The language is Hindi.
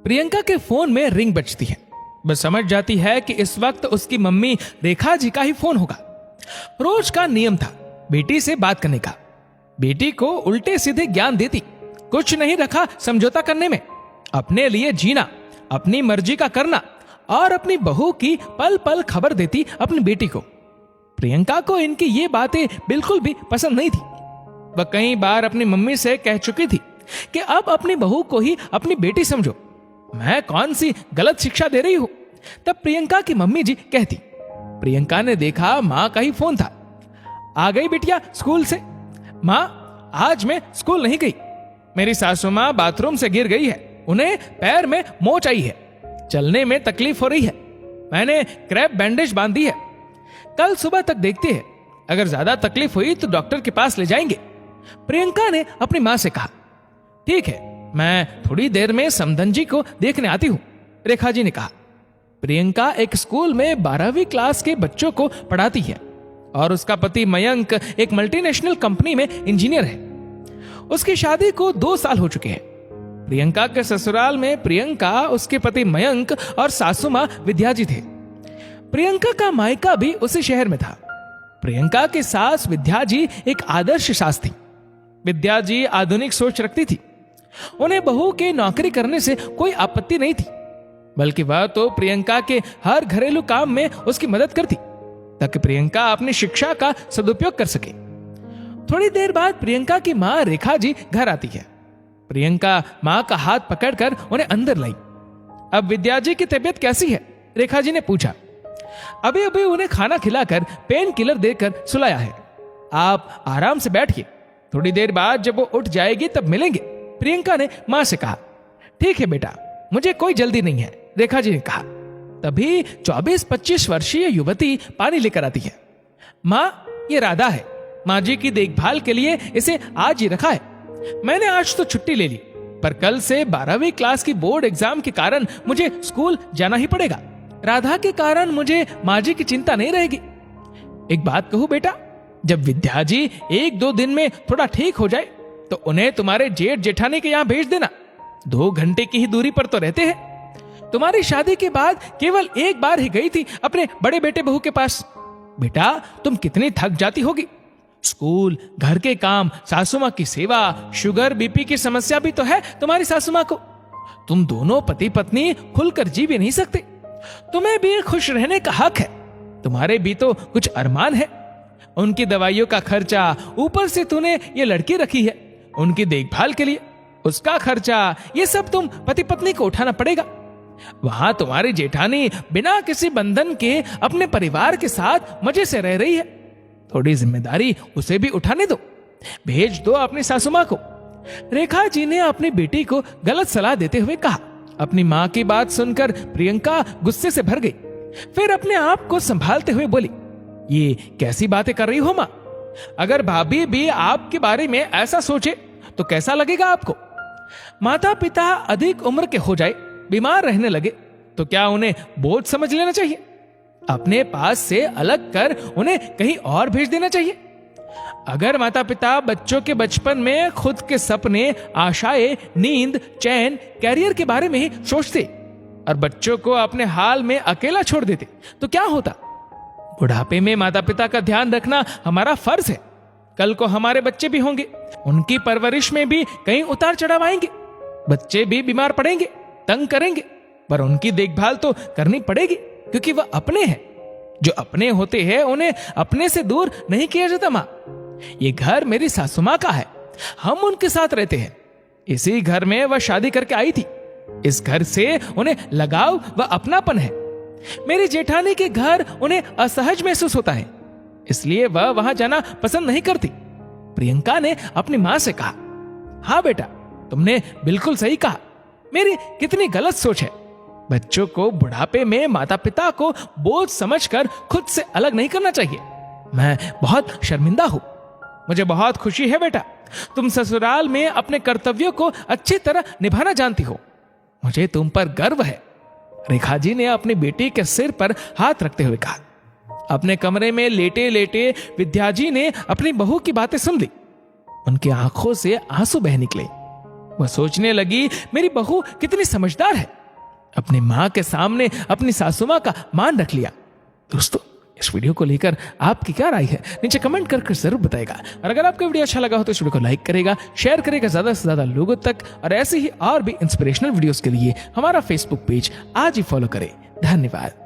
प्रियंका के फोन में रिंग बजती है। वह समझ जाती है कि इस वक्त उसकी मम्मी रेखा जी का ही फोन होगा। रोज का नियम था बेटी से बात करने का। बेटी को उल्टे सीधे ज्ञान देती, कुछ नहीं रखा समझौता करने में, अपने लिए जीना, अपनी मर्जी का करना और अपनी बहू की पल पल खबर देती अपनी बेटी को। प्रियंका को इनकी ये बातें बिल्कुल भी पसंद नहीं थी। वह कई बार अपनी मम्मी से कह चुकी थी कि अब अपनी बहू को ही अपनी बेटी समझो, मैं कौन सी गलत शिक्षा दे रही हूं। तब प्रियंका की मम्मी जी कहती। प्रियंका ने देखा मां का ही फोन था। आ गई बिटिया स्कूल से? मां, आज मैं स्कूल नहीं गई। मेरी सासू मां बाथरूम से गिर गई है, उन्हें पैर में मोच आई है, चलने में तकलीफ हो रही है, मैंने क्रैप बैंडेज बांधी है, कल सुबह तक देखते हैं, अगर ज्यादा तकलीफ हुई तो डॉक्टर के पास ले जाएंगे। प्रियंका ने अपनी मां से कहा। ठीक है, मैं थोड़ी देर में समधन जी को देखने आती हूं, रेखा जी ने कहा। प्रियंका एक स्कूल में 12वीं क्लास के बच्चों को पढ़ाती है और उसका पति मयंक एक मल्टीनेशनल कंपनी में इंजीनियर है। उसकी शादी को 2 साल हो चुके हैं। प्रियंका के ससुराल में प्रियंका, उसके पति मयंक और सासू मां विद्या जी थे। प्रियंका का मायका भी उसी शहर में था। प्रियंका की सास विद्या जी एक आदर्श सास थी। विद्या जी आधुनिक सोच रखती थी। उन्हें बहू के नौकरी करने से कोई आपत्ति नहीं थी, बल्कि वह तो प्रियंका के हर घरेलू काम में उसकी मदद करती ताकि प्रियंका अपनी शिक्षा का सदुपयोग कर सके। थोड़ी देर बाद प्रियंका की मां रेखा जी घर आती है। प्रियंका मां का हाथ पकड़कर उन्हें अंदर लाई। अब विद्या जी की तबीयत कैसी है? रेखा जी ने पूछा। अभी अभी उन्हें खाना खिलाकर पेन किलर देकर सुलाया है, आप आराम से बैठिए, थोड़ी देर बाद जब वो उठ जाएगी तब मिलेंगे, प्रियंका ने मां से कहा। ठीक है बेटा, मुझे कोई जल्दी नहीं है, रेखा जी ने कहा। तभी 24-25 वर्षीय युवती पानी लेकर आती है। मां, ये राधा है, मां जी की देखभाल के लिए इसे आज ही रखा है। मैंने आज तो छुट्टी ले ली, पर कल से 12वीं क्लास की बोर्ड एग्जाम के कारण मुझे स्कूल जाना ही पड़ेगा। राधा के कारण मुझे मां जी की चिंता नहीं रहेगी। एक बात कहूं बेटा, जब विद्या जी 1-2 दिन में थोड़ा ठीक हो जाए तो उन्हें तुम्हारे जेठ जेठानी के यहां भेज देना। 2 घंटे की ही दूरी पर तो रहते हैं। तुम्हारी शादी के बाद केवल एक बार ही गई थी अपने बड़े बेटे बहू के पास। बेटा, तुम कितनी थक जाती होगी, स्कूल, घर के काम, सासू मां की सेवा, शुगर बीपी की समस्या भी तो है तुम्हारी सासू मां को। तुम दोनों पति पत्नी खुलकर जी भी नहीं सकते। तुम्हें भी खुश रहने का हक है, तुम्हारे भी तो कुछ अरमान है। उनकी दवाइयों का खर्चा, ऊपर से तूने ये लड़की रखी है उनकी देखभाल के लिए, उसका खर्चा, ये सब तुम पति पत्नी को उठाना पड़ेगा। वहां तुम्हारी जेठानी बिना किसी बंधन के अपने परिवार के साथ मजे से रह रही है, थोड़ी जिम्मेदारी उसे भी उठाने दो, भेज दो अपनी सासू मां को। रेखा जी ने अपनी बेटी को गलत सलाह देते हुए कहा। अपनी मां की बात सुनकर प्रियंका गुस्से से भर गई। फिर अपने आप को संभालते हुए बोली, ये कैसी बातें कर रही हो मां? अगर भाभी भी आपके बारे में ऐसा सोचे तो कैसा लगेगा आपको? माता पिता अधिक उम्र के हो जाए, बीमार रहने लगे तो क्या उन्हें बोझ समझ लेना चाहिए? अपने पास से अलग कर उन्हें कहीं और भेज देना चाहिए? अगर माता पिता बच्चों के बचपन में खुद के सपने, आशाएं, नींद, चैन, कैरियर के बारे में ही सोचते और बच्चों को अपने हाल में अकेला छोड़ देते तो क्या होता? बुढ़ापे में माता पिता का ध्यान रखना हमारा फर्ज है। कल को हमारे बच्चे भी होंगे, उनकी परवरिश में भी कई उतार चढ़ाव आएंगे, बच्चे भी बीमार पड़ेंगे, तंग करेंगे, पर उनकी देखभाल तो करनी पड़ेगी क्योंकि वह अपने हैं। जो अपने होते हैं उन्हें अपने से दूर नहीं किया जाता। मां, ये घर मेरी सासू मां का है, हम उनके साथ रहते हैं। इसी घर में वह शादी करके आई थी, इस घर से उन्हें लगाव व अपनापन है। मेरी जेठानी के घर उन्हें असहज महसूस होता है, इसलिए वह वहां जाना पसंद नहीं करती। प्रियंका ने अपनी मां से कहा। हाँ बेटा, तुमने बिल्कुल सही कहा, मेरी कितनी गलत सोच है। बच्चों को बुढ़ापे में माता पिता को बोझ समझकर खुद से अलग नहीं करना चाहिए। मैं बहुत शर्मिंदा हूं। मुझे बहुत खुशी है बेटा, तुम ससुराल में अपने कर्तव्यों को अच्छी तरह निभाना जानती हो। मुझे तुम पर गर्व है। रेखा जी ने अपनी बेटी के सिर पर हाथ रखते हुए कहा। अपने कमरे में लेटे लेटे विद्या जी ने अपनी बहू की बातें सुन ली। उनकी आंखों से आंसू बह निकले। वह सोचने लगी, मेरी बहू कितनी समझदार है, अपनी मां के सामने अपनी सासू मां का मान रख लिया। दोस्तों, इस वीडियो को लेकर आपकी क्या राय है, नीचे कमेंट करके जरूर बताएगा। और अगर आपको वीडियो अच्छा लगा हो तो इस वीडियो को लाइक करेगा, शेयर करेगा ज्यादा से ज्यादा लोगों तक। और ऐसे ही और भी इंस्पिरेशनल वीडियोस के लिए हमारा फेसबुक पेज आज ही फॉलो करें। धन्यवाद।